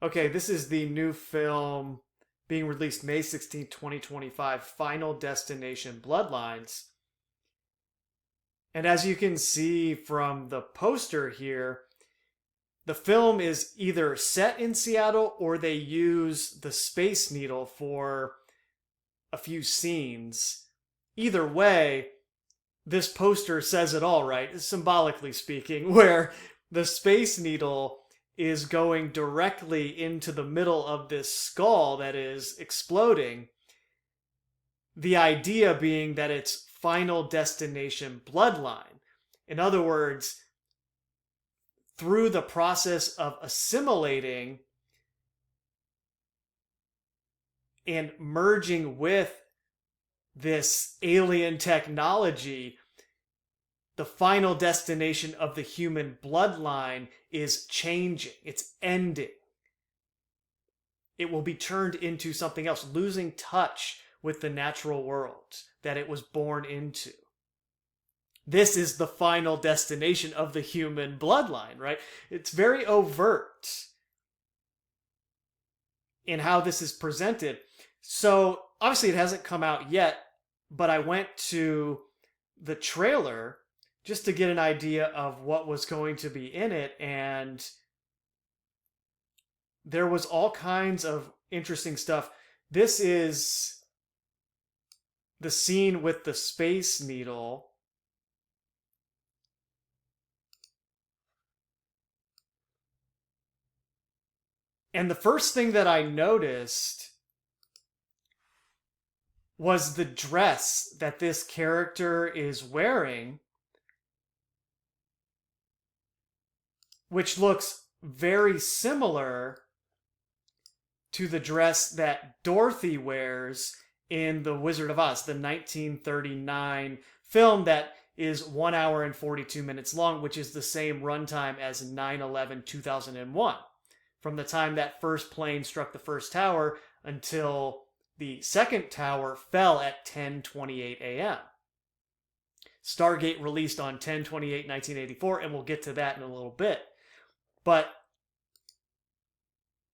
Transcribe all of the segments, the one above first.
Okay, this is the new film being released May 16th, 2025, Final Destination Bloodlines. And as you can see from the poster here, the film is either set in Seattle or they use the Space Needle for a few scenes. Either way, this poster says it all, right? Symbolically speaking, where the Space Needle is going directly into the middle of this skull that is exploding. The idea being that it's Final Destination Bloodline. In other words, through the process of assimilating and merging with this alien technology, the final destination of the human bloodline is changing. It's ending. It will be turned into something else, losing touch with the natural world that it was born into. This is the final destination of the human bloodline, right? It's very overt in how this is presented. So, obviously it hasn't come out yet, but I went to the trailer just to get an idea of what was going to be in it, and there was all kinds of interesting stuff. This is the scene with the Space Needle. And the first thing that I noticed was the dress that this character is wearing, which looks very similar to the dress that Dorothy wears in The Wizard of Oz, the 1939 film that is 1 hour and 42 minutes long, which is the same runtime as 9/11/2001. From the time that first plane struck the first tower until the second tower fell at 10:28 a.m. Stargate released on 10/28/1984, and we'll get to that in a little bit. But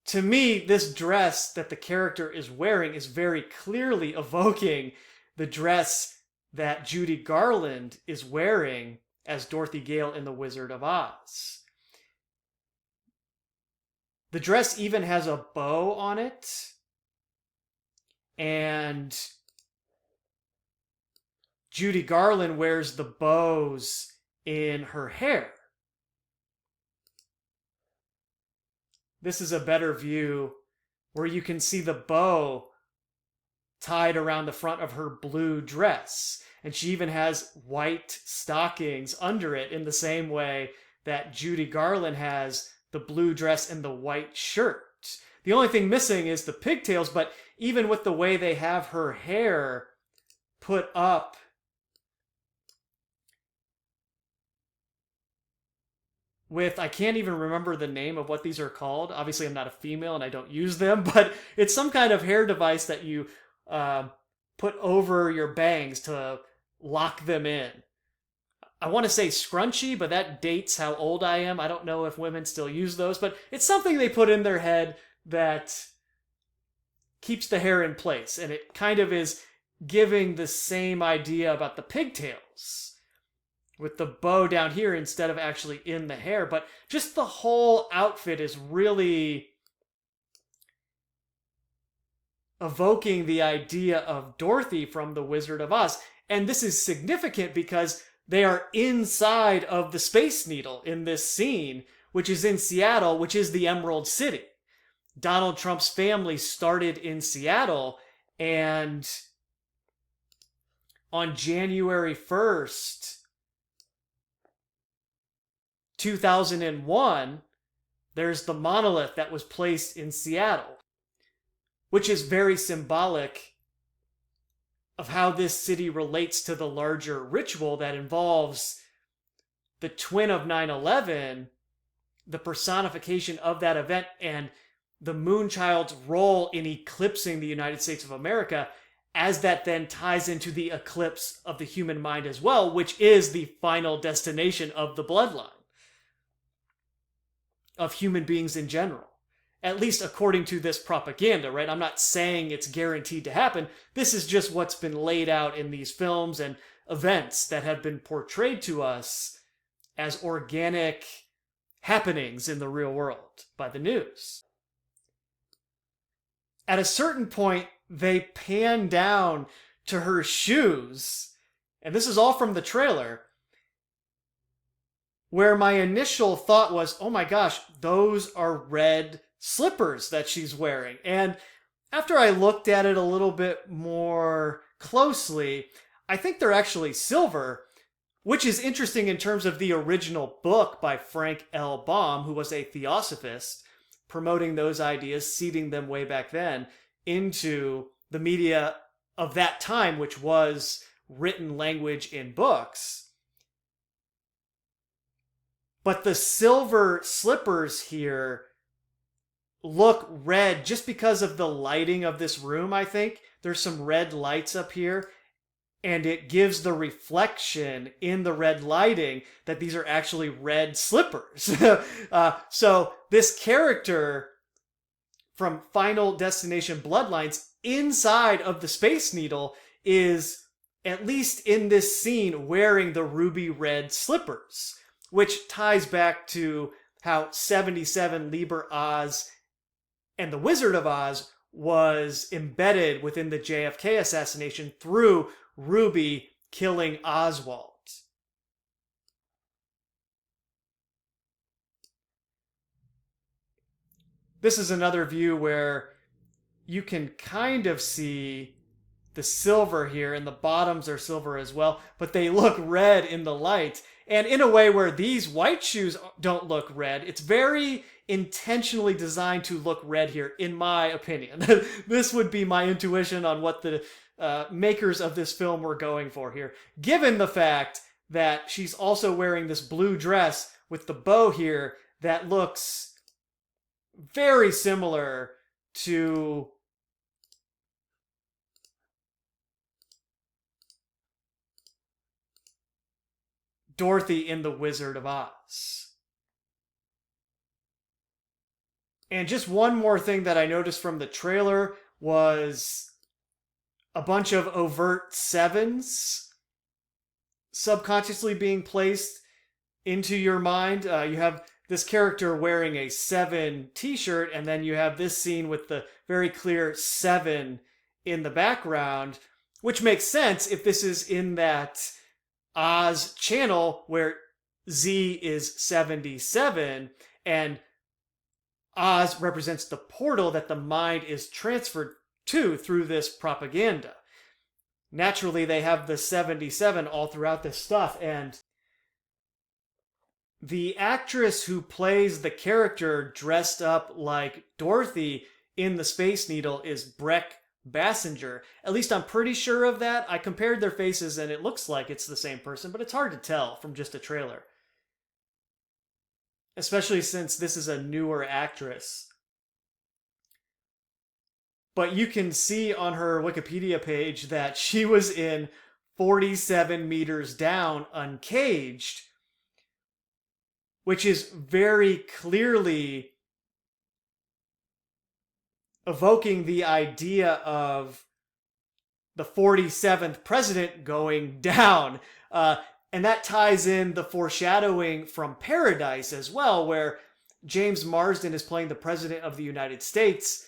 to me, this dress that the character is wearing is very clearly evoking the dress that Judy Garland is wearing as Dorothy Gale in The Wizard of Oz. The dress even has a bow on it, and Judy Garland wears the bows in her hair. This is a better view where you can see the bow tied around the front of her blue dress. And she even has white stockings under it in the same way that Judy Garland has the blue dress and the white shirt. The only thing missing is the pigtails, but even with the way they have her hair put up with, I can't even remember the name of what these are called. Obviously, I'm not a female and I don't use them, but it's some kind of hair device that you put over your bangs to lock them in. I want to say scrunchie, but that dates how old I am. I don't know if women still use those, but it's something they put in their head that keeps the hair in place, and it kind of is giving the same idea about the pigtails, with the bow down here instead of actually in the hair. But just the whole outfit is really evoking the idea of Dorothy from The Wizard of Oz. And this is significant because they are inside of the Space Needle in this scene, which is in Seattle, which is the Emerald City. Donald Trump's family started in Seattle, and on January 1st, 2001, there's the monolith that was placed in Seattle, which is very symbolic of how this city relates to the larger ritual that involves the twin of 9/11, the personification of that event, and the Moonchild's role in eclipsing the United States of America, as that then ties into the eclipse of the human mind as well, which is the final destination of the bloodline, of human beings in general. At least according to this propaganda, right? I'm not saying it's guaranteed to happen. This is just what's been laid out in these films and events that have been portrayed to us as organic happenings in the real world by the news. At a certain point, they pan down to her shoes, and this is all from the trailer, where my initial thought was, oh my gosh, those are red slippers that she's wearing. And after I looked at it a little bit more closely, I think they're actually silver, which is interesting in terms of the original book by Frank L. Baum, who was a theosophist, promoting those ideas, seeding them way back then into the media of that time, which was written language in books. But the silver slippers here look red just because of the lighting of this room, I think. There's some red lights up here, and it gives the reflection in the red lighting that these are actually red slippers. So this character from Final Destination Bloodlines inside of the Space Needle is, at least in this scene, wearing the ruby red slippers, which ties back to how 77 Liber Oz and the Wizard of Oz was embedded within the JFK assassination through Ruby killing Oswald. This is another view where you can kind of see the silver here, and the bottoms are silver as well, but they look red in the light. And in a way where these white shoes don't look red, it's very intentionally designed to look red here, in my opinion. This would be my intuition on what the makers of this film were going for here, given the fact that she's also wearing this blue dress with the bow here that looks very similar to Dorothy in The Wizard of Oz. And just one more thing that I noticed from the trailer was a bunch of overt sevens subconsciously being placed into your mind. You have this character wearing a 7 t-shirt, and then you have this scene with the very clear 7 in the background, which makes sense if this is in that Oz channel where Z is 77, and Oz represents the portal that the mind is transferred to through this propaganda. Naturally, they have the 77 all throughout this stuff, and the actress who plays the character dressed up like Dorothy in the Space Needle is Breck Bassinger. At least I'm pretty sure of that. I compared their faces and it looks like it's the same person, but it's hard to tell from just a trailer. Especially since this is a newer actress. But you can see on her Wikipedia page that she was in 47 Meters Down, Uncaged, which is very clearly evoking the idea of the 47th president going down. And that ties in the foreshadowing from Paradise as well, where James Marsden is playing the president of the United States.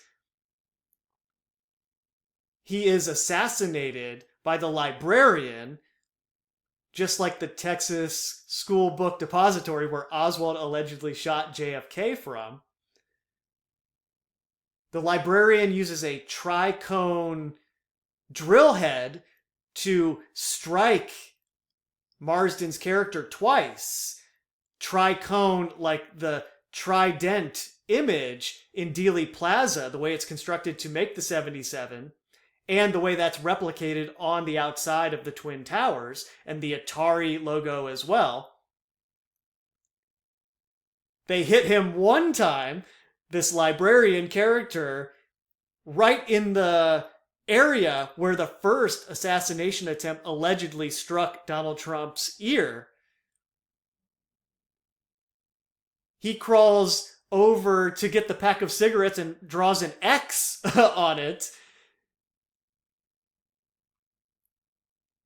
He is assassinated by the librarian, just like the Texas School Book Depository where Oswald allegedly shot JFK from. The librarian uses a tricone drill head to strike Marsden's character twice. Tricone, like the trident image in Dealey Plaza, the way it's constructed to make the 77, and the way that's replicated on the outside of the Twin Towers, and the Atari logo as well. They hit him one time, this librarian character, right in the area where the first assassination attempt allegedly struck Donald Trump's ear. He crawls over to get the pack of cigarettes and draws an X on it.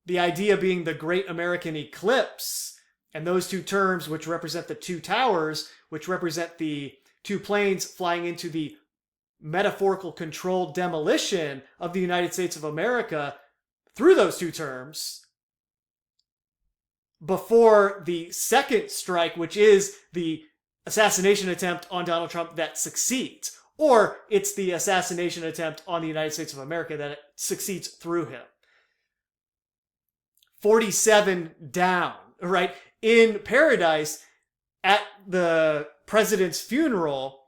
The idea being the Great American Eclipse, and those two terms, which represent the two towers, which represent the two planes flying into the metaphorical controlled demolition of the United States of America through those two terms, before the second strike, which is the assassination attempt on Donald Trump that succeeds. Or it's the assassination attempt on the United States of America that succeeds through him. 47 down, right? In Paradise, at the president's funeral,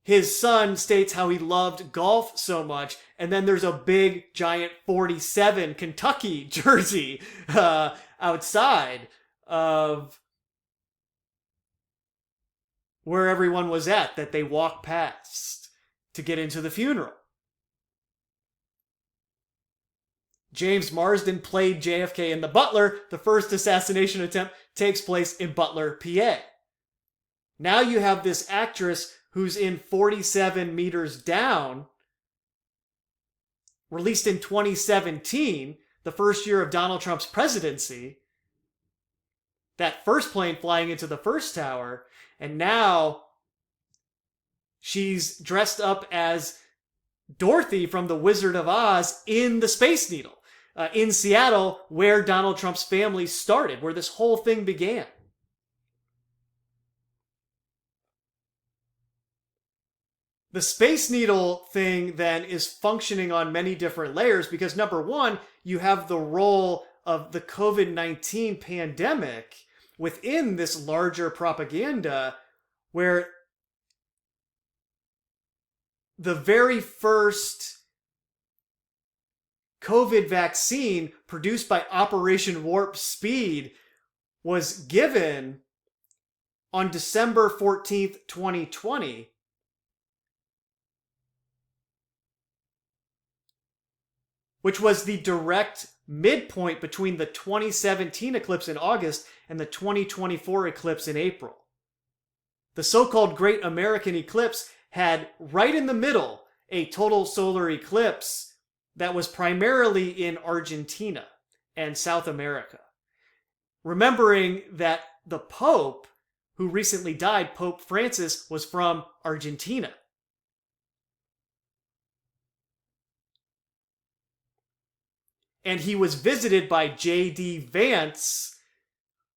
his son states how he loved golf so much, and then there's a big, giant 47 Kentucky jersey outside of where everyone was at that they walked past to get into the funeral. James Marsden played JFK in The Butler. The first assassination attempt takes place in Butler, PA. Now you have this actress who's in 47 Meters Down, released in 2017, the first year of Donald Trump's presidency. That first plane flying into the first tower, and now she's dressed up as Dorothy from The Wizard of Oz in the Space Needle. In Seattle, where Donald Trump's family started, where this whole thing began. The Space Needle thing, then, is functioning on many different layers because, number one, you have the role of the COVID-19 pandemic within this larger propaganda where the very first COVID vaccine produced by Operation Warp Speed was given on December 14th, 2020. Which was the direct midpoint between the 2017 eclipse in August and the 2024 eclipse in April. The so-called Great American Eclipse had right in the middle a total solar eclipse that was primarily in Argentina and South America. Remembering that the Pope, who recently died, Pope Francis, was from Argentina. And he was visited by J.D. Vance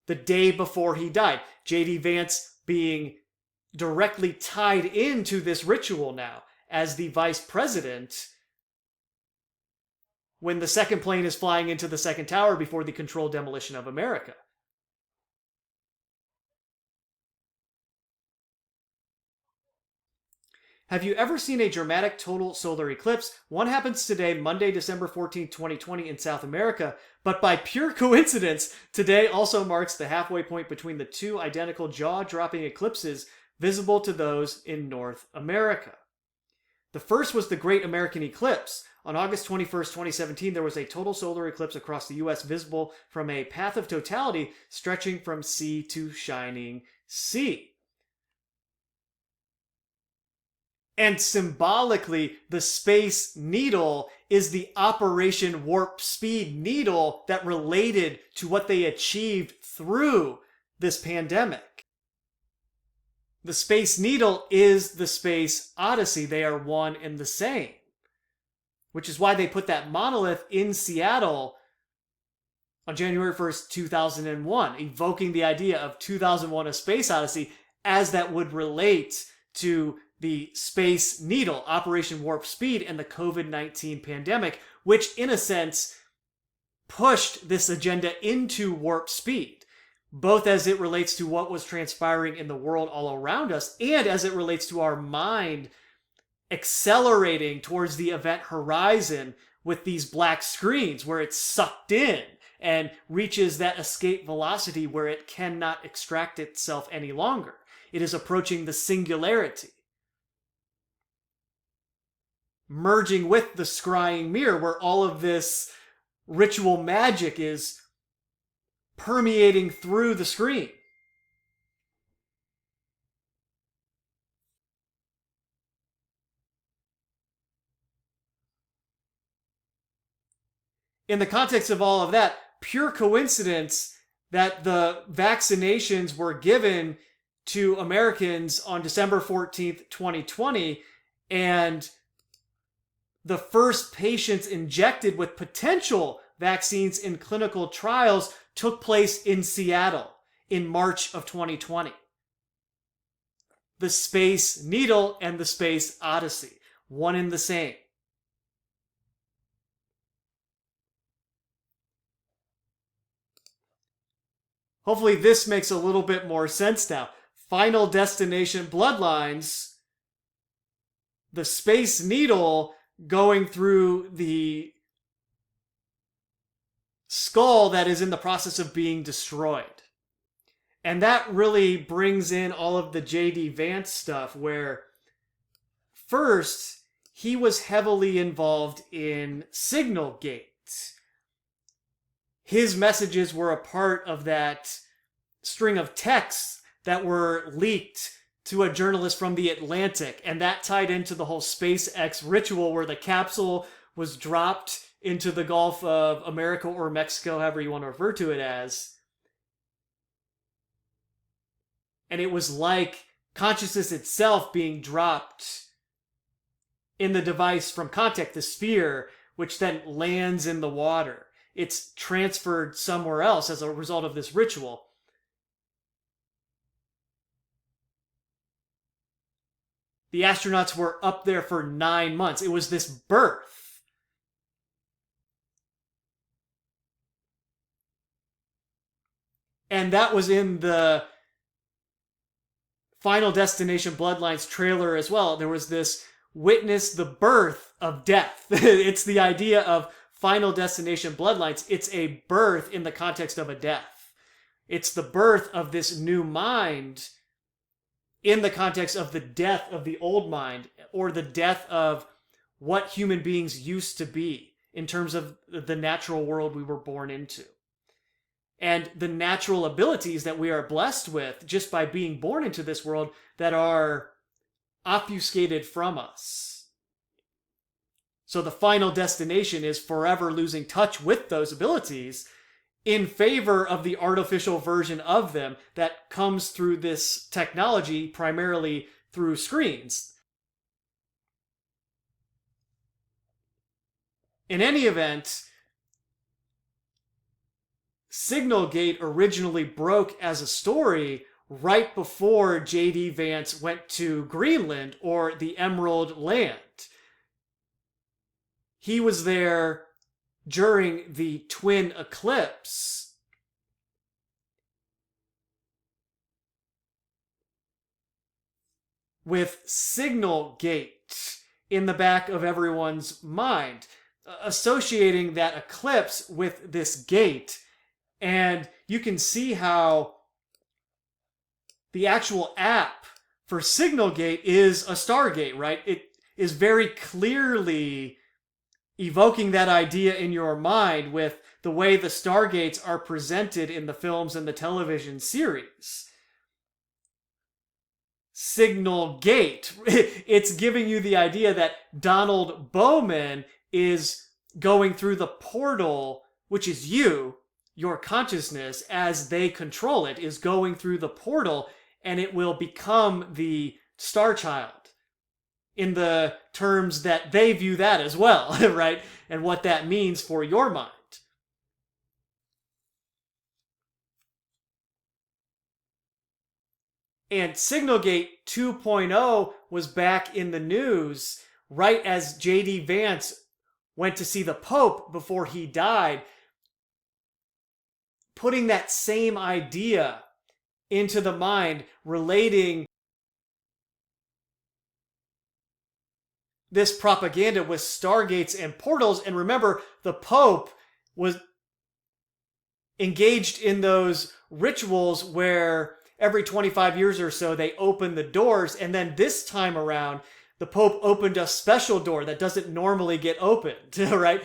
the day before he died. J.D. Vance being directly tied into this ritual now as the vice president when the second plane is flying into the second tower before the controlled demolition of America. Have you ever seen a dramatic total solar eclipse? One happens today, Monday, December 14, 2020 in South America, but by pure coincidence, today also marks the halfway point between the two identical jaw-dropping eclipses visible to those in North America. The first was the Great American Eclipse. On August 21st, 2017, there was a total solar eclipse across the U.S. visible from a path of totality stretching from sea to shining sea. And symbolically, the Space Needle is the Operation Warp Speed needle that related to what they achieved through this pandemic. The Space Needle is the Space Odyssey. They are one and the same. Which is why they put that monolith in Seattle on January 1st, 2001, evoking the idea of 2001: A Space Odyssey as that would relate to the Space Needle, Operation Warp Speed, and the COVID-19 pandemic, which in a sense pushed this agenda into warp speed, both as it relates to what was transpiring in the world all around us and as it relates to our mind accelerating towards the event horizon with these black screens where it's sucked in and reaches that escape velocity where it cannot extract itself any longer. It is approaching the singularity, merging with the scrying mirror where all of this ritual magic is permeating through the screen. in the context of all of that, pure coincidence that the vaccinations were given to Americans on December 14th, 2020, and the first patients injected with potential vaccines in clinical trials took place in Seattle in March of 2020. The Space Needle and the Space Odyssey, one and the same. Hopefully this makes a little bit more sense now. Final Destination Bloodlines, the Space Needle going through the skull that is in the process of being destroyed. And that really brings in all of the J.D. Vance stuff, where first he was heavily involved in Signalgate. His messages were a part of that string of texts that were leaked to a journalist from The Atlantic, and that tied into the whole SpaceX ritual where the capsule was dropped into the Gulf of America or Mexico, however you want to refer to it as. And it was like consciousness itself being dropped in the device from contact, the sphere, which then lands in the water. It's transferred somewhere else as a result of this ritual. The astronauts were up there for 9 months. It was this birth. And that was in the Final Destination Bloodlines trailer as well. There was this witness the birth of death. It's the idea of Final Destination Bloodlines. It's a birth in the context of a death. It's the birth of this new mind in the context of the death of the old mind, or the death of what human beings used to be in terms of the natural world we were born into. And the natural abilities that we are blessed with just by being born into this world that are obfuscated from us. So the final destination is forever losing touch with those abilities in favor of the artificial version of them that comes through this technology, primarily through screens. In any event, Signalgate originally broke as a story right before J.D. Vance went to Greenland, or the Emerald Land. He was there during the twin eclipse. With Signalgate in the back of everyone's mind, associating that eclipse with this gate. And you can see how the actual app for Signalgate is a Stargate, right? It is very clearly evoking that idea in your mind with the way the Stargates are presented in the films and the television series. Signalgate. It's giving you the idea that Donald Bowman is going through the portal, which is you, your consciousness, as they control it, is going through the portal, and it will become the Star Child in the terms that they view that as well, right? And what that means for your mind. And Signalgate 2.0 was back in the news right as J.D. Vance went to see the Pope before he died, putting that same idea into the mind, relating this propaganda with stargates and portals. And remember, the Pope was engaged in those rituals where every 25 years or so they open the doors, and then this time around the Pope opened a special door that doesn't normally get opened, right?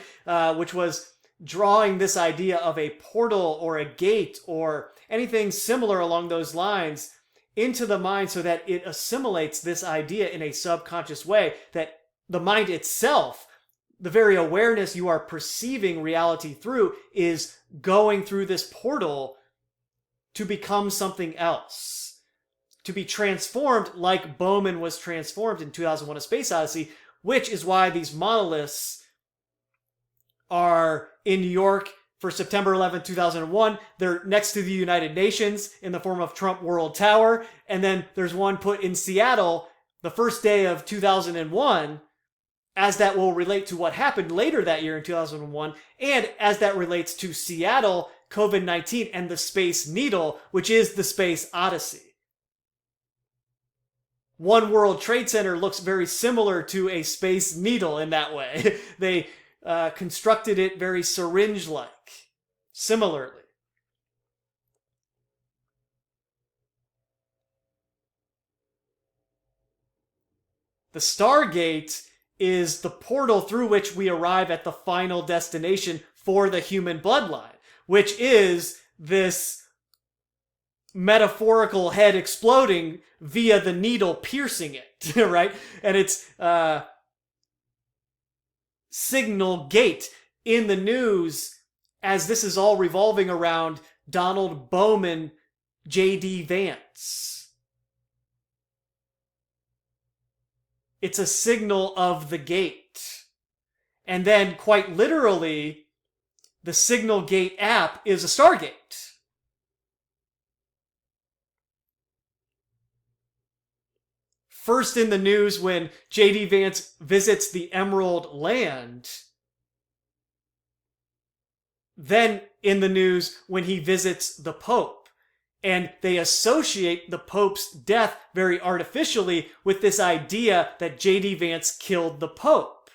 Which was drawing this idea of a portal or a gate or anything similar along those lines into the mind, so that it assimilates this idea in a subconscious way, that the mind itself the very awareness you are perceiving reality through is going through this portal to become something else, to be transformed like Bowman was transformed in 2001: A Space Odyssey, which is why these monoliths are in New York for September 11th, 2001. They're next to the United Nations in the form of Trump World Tower. And then there's one put in Seattle the first day of 2001, as that will relate to what happened later that year in 2001, and as that relates to Seattle, COVID-19, and the Space Needle, which is the Space Odyssey. One World Trade Center looks very similar to a Space Needle in that way. They constructed it very syringe-like, similarly. The Stargate is the portal through which we arrive at the final destination for the human bloodline, which is this metaphorical head exploding via the needle piercing it, right? And it's signal gate in the news, as this is all revolving around Donald Bowman, J.D. Vance. It's a signal of the gate. And then, quite literally, the Signal Gate app is a Stargate. First in the news when J.D. Vance visits the Emerald Land. Then in the news when he visits the Pope. And they associate the Pope's death very artificially with this idea that J.D. Vance killed the Pope.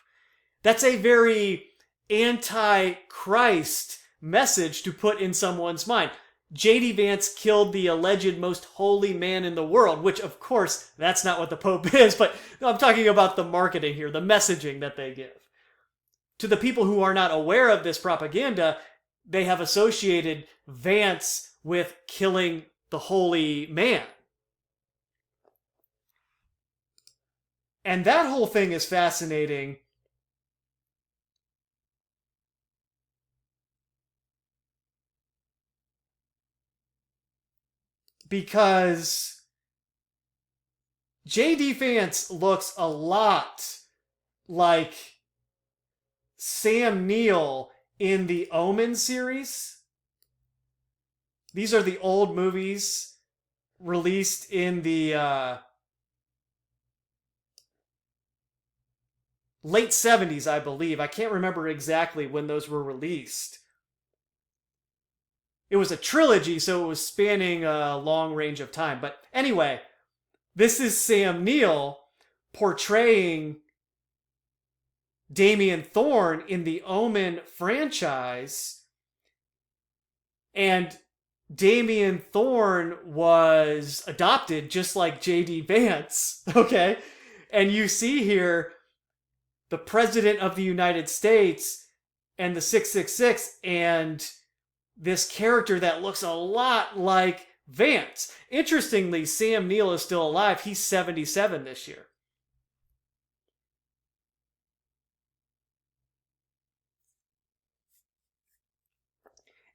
That's a very anti-Christ message to put in someone's mind. J.D. Vance killed the alleged most holy man in the world, which, of course, that's not what the Pope is, but I'm talking about the marketing here, the messaging that they give. To the people who are not aware of this propaganda, they have associated Vance with killing the holy man. And that whole thing is fascinating because J.D. Vance looks a lot like Sam Neill in the Omen series. These are the old movies released in the late 70s, I believe. I can't remember exactly when those were released. It was a trilogy, so it was spanning a long range of time. But anyway, this is Sam Neill portraying Damien Thorn in the Omen franchise. And Damien Thorn was adopted just like J.D. Vance, okay? And you see here the President of the United States and the 666 and this character that looks a lot like Vance. Interestingly, Sam Neill is still alive. He's 77 this year.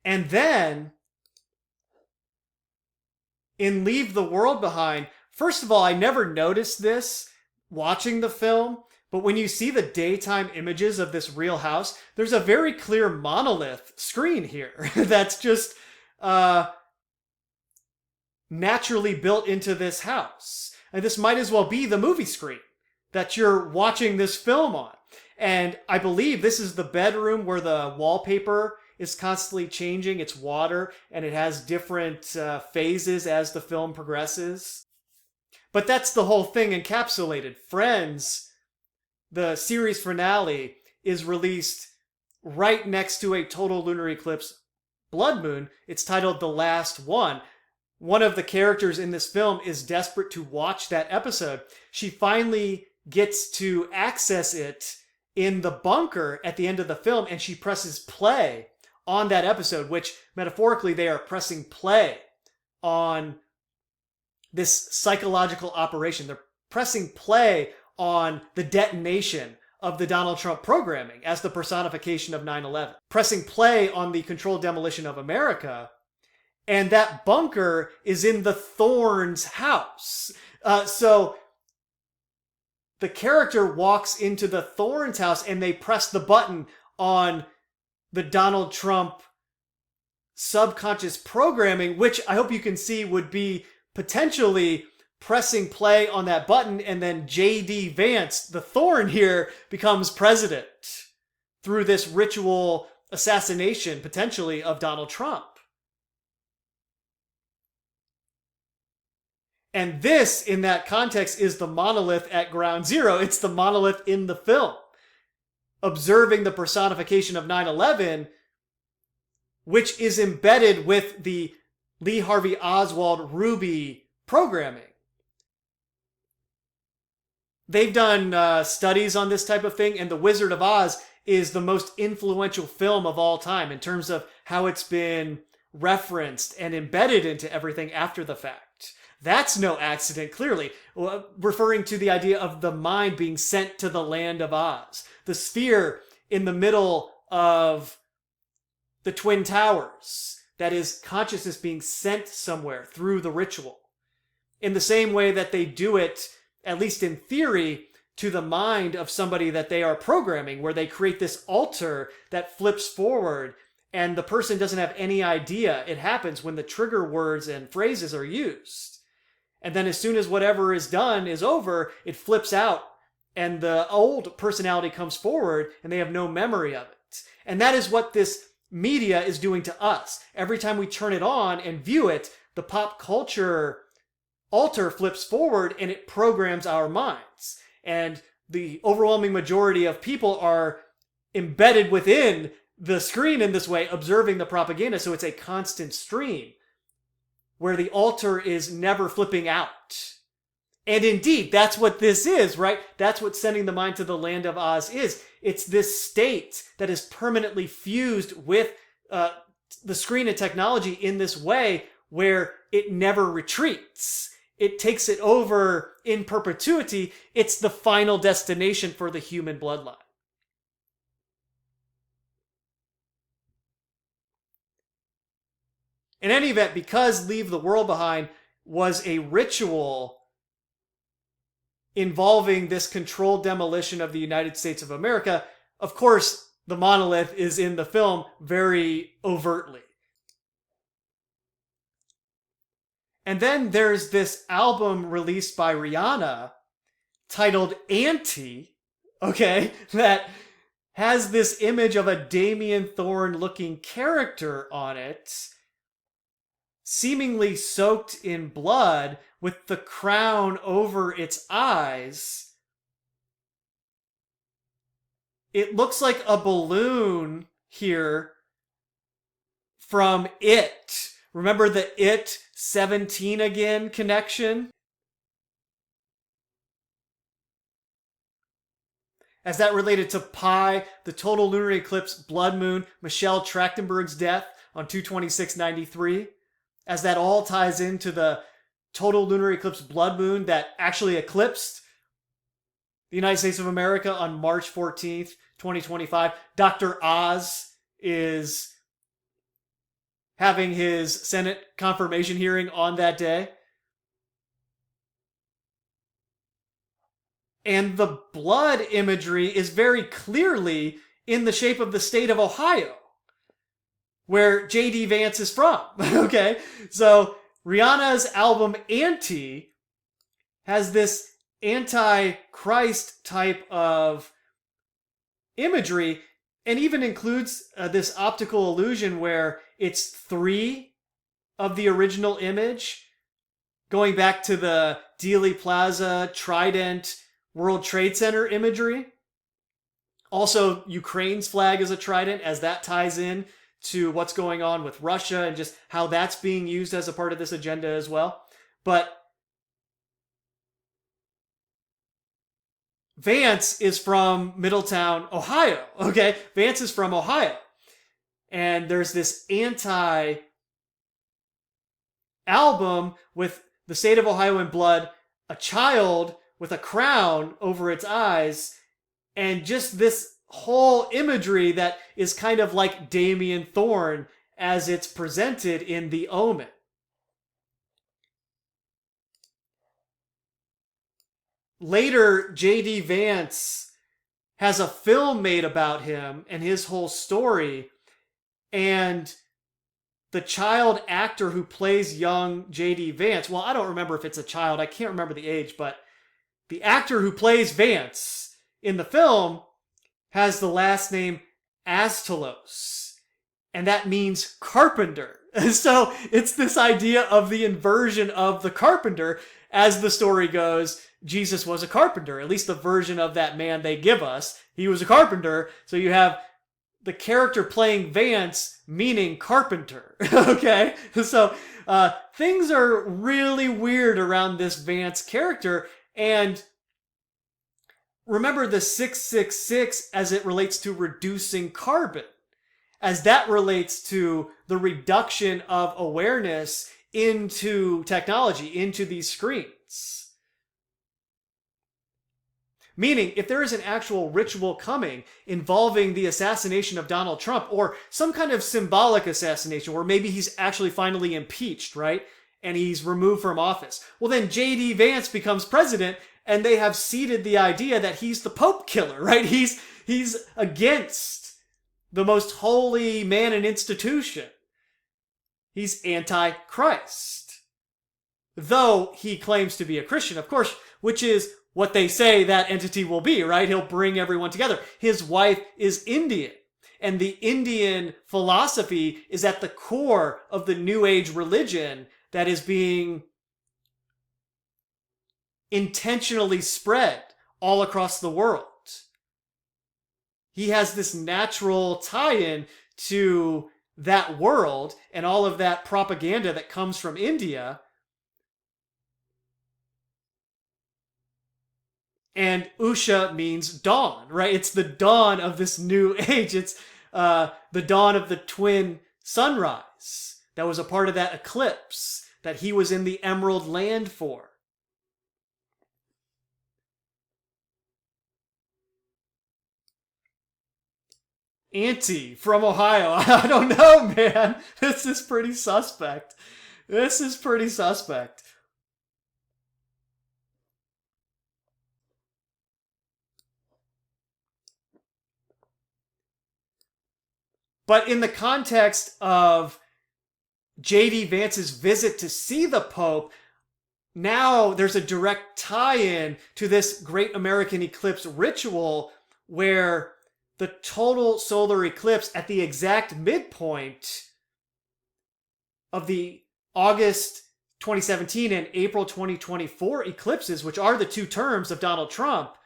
And then in Leave the World Behind, first of all, I never noticed this watching the film, but when you see the daytime images of this real house, there's a very clear monolith screen here that's just naturally built into this house. And this might as well be the movie screen that you're watching this film on. And I believe this is the bedroom where the wallpaper is constantly changing. It's water, and it has different phases as the film progresses. But that's the whole thing encapsulated. Friends, the series finale, is released right next to a total lunar eclipse blood moon. It's titled The Last One. One of the characters in this film is desperate to watch that episode. She finally gets to access it in the bunker at the end of the film, and she presses play on that episode, which metaphorically they are pressing play on this psychological operation. They're pressing play on the detonation of the Donald Trump programming as the personification of 9/11, pressing play on the controlled demolition of America. And that bunker is in the Thorn's house. So the character walks into the Thorn's house and they press the button on the Donald Trump subconscious programming, which I hope you can see would be potentially pressing play on that button, and then J.D. Vance, the Thorn here, becomes president through this ritual assassination, potentially, of Donald Trump. And this, in that context, is the monolith at ground zero. It's the monolith in the film, observing the personification of 9/11, which is embedded with the Lee Harvey Oswald Ruby programming. They've done studies on this type of thing, and The Wizard of Oz is the most influential film of all time in terms of how it's been referenced and embedded into everything after the fact. That's no accident, clearly, referring to the idea of the mind being sent to the land of Oz. The sphere in the middle of the Twin Towers, that is consciousness being sent somewhere through the ritual. In the same way that they do it, at least in theory, to the mind of somebody that they are programming, where they create this altar that flips forward and the person doesn't have any idea. It happens when the trigger words and phrases are used. And then as soon as whatever is done is over, it flips out and the old personality comes forward and they have no memory of it. And that is what this media is doing to us. Every time we turn it on and view it, the pop culture altar flips forward and it programs our minds. And the overwhelming majority of people are embedded within the screen in this way, observing the propaganda. So it's a constant stream where the altar is never flipping out. And indeed, that's what this is, right? That's what sending the mind to the land of Oz is. It's this state that is permanently fused with the screen and technology in this way where it never retreats. It takes it over in perpetuity. It's the final destination for the human bloodline. In any event, because Leave the World Behind was a ritual involving this controlled demolition of the United States of America, of course, the monolith is in the film very overtly. And then there's this album released by Rihanna titled Anti, okay, that has this image of a Damien Thorn looking character on it, seemingly soaked in blood with the crown over its eyes. It looks like a balloon here from It. Remember the It 17 Again connection? As that related to Pi, the total lunar eclipse, blood moon, Michelle Trachtenberg's death on 2/26/93. As that all ties into the total lunar eclipse blood moon that actually eclipsed the United States of America on March 14th, 2025. Dr. Oz is having his Senate confirmation hearing on that day. And the blood imagery is very clearly in the shape of the state of Ohio, where J.D. Vance is from. Okay, so Rihanna's album Anti has this anti-Christ type of imagery, and even includes this optical illusion where it's 3 of the original image, going back to the Dealey Plaza, Trident, World Trade Center imagery. Also, Ukraine's flag is a trident, as that ties in to what's going on with Russia and just how that's being used as a part of this agenda as well. But Vance is from Middletown, Ohio. Okay, Vance is from Ohio. And there's this anti-album with the state of Ohio in blood, a child with a crown over its eyes, and just this whole imagery that is kind of like Damien Thorn as it's presented in the Omen. Later, J.D. Vance has a film made about him and his whole story, and the child actor who plays young J.D. Vance, well, I don't remember if it's a child, I can't remember the age, but the actor who plays Vance in the film has the last name Astalos, and that means carpenter. So it's this idea of the inversion of the carpenter. As the story goes, Jesus was a carpenter, at least the version of that man they give us. He was a carpenter, so you have the character playing Vance meaning carpenter. Okay? So things are really weird around this Vance character, and remember the 666 as it relates to reducing carbon, as that relates to the reduction of awareness into technology, into these screens. Meaning, if there is an actual ritual coming involving the assassination of Donald Trump, or some kind of symbolic assassination where maybe he's actually finally impeached, right? And he's removed from office. Well, then J.D. Vance becomes president, and they have seeded the idea that he's the Pope killer, right? He's against the most holy man and institution. He's anti-Christ. Though he claims to be a Christian, of course, which is what they say that entity will be, right? He'll bring everyone together. His wife is Indian, and the Indian philosophy is at the core of the New Age religion that is being intentionally spread all across the world. He has this natural tie-in to that world and all of that propaganda that comes from India. And Usha means dawn, right? It's the dawn of this new age. It's the dawn of the twin sunrise that was a part of that eclipse that he was in the Emerald Land for. Auntie from Ohio. I don't know, man. This is pretty suspect. This is pretty suspect. But in the context of J.D. Vance's visit to see the Pope, now there's a direct tie-in to this Great American Eclipse ritual where the total solar eclipse at the exact midpoint of the August 2017 and April 2024 eclipses, which are the two terms of Donald Trump,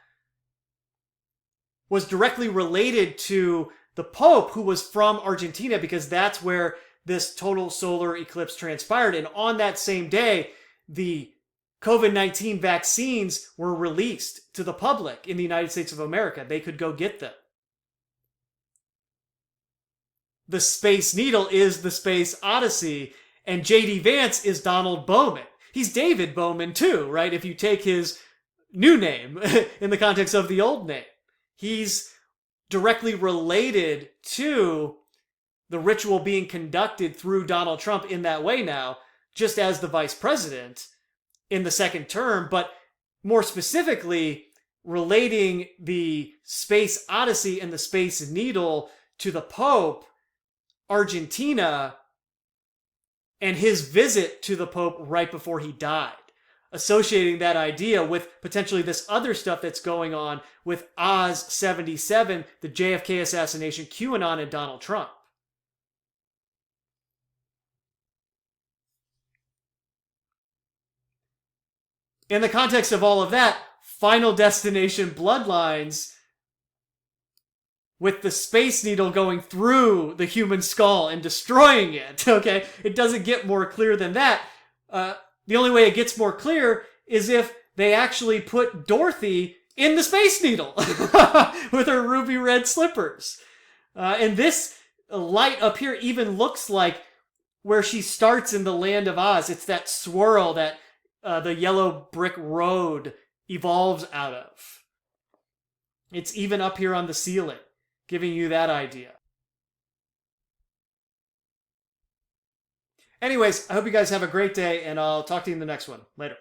was directly related to the Pope, who was from Argentina, because that's where this total solar eclipse transpired. And on that same day, the COVID-19 vaccines were released to the public in the United States of America. They could go get them. The Space Needle is the Space Odyssey, and J.D. Vance is Donald Bowman. He's David Bowman too, right? If you take his new name in the context of the old name. He's directly related to the ritual being conducted through Donald Trump in that way now, just as the vice president in the second term, but more specifically relating the Space Odyssey and the Space Needle to the Pope, Argentina, and his visit to the Pope right before he died. Associating that idea with potentially this other stuff that's going on with Oz 77, the JFK assassination, QAnon, and Donald Trump. In the context of all of that, Final Destination Bloodlines, with the Space Needle going through the human skull and destroying it, okay? It doesn't get more clear than that. The only way it gets more clear is if they actually put Dorothy in the Space Needle with her ruby red slippers. And this light up here even looks like where she starts in the Land of Oz. It's that swirl that the yellow brick road evolves out of. It's even up here on the ceiling, giving you that idea. Anyways, I hope you guys have a great day, and I'll talk to you in the next one. Later.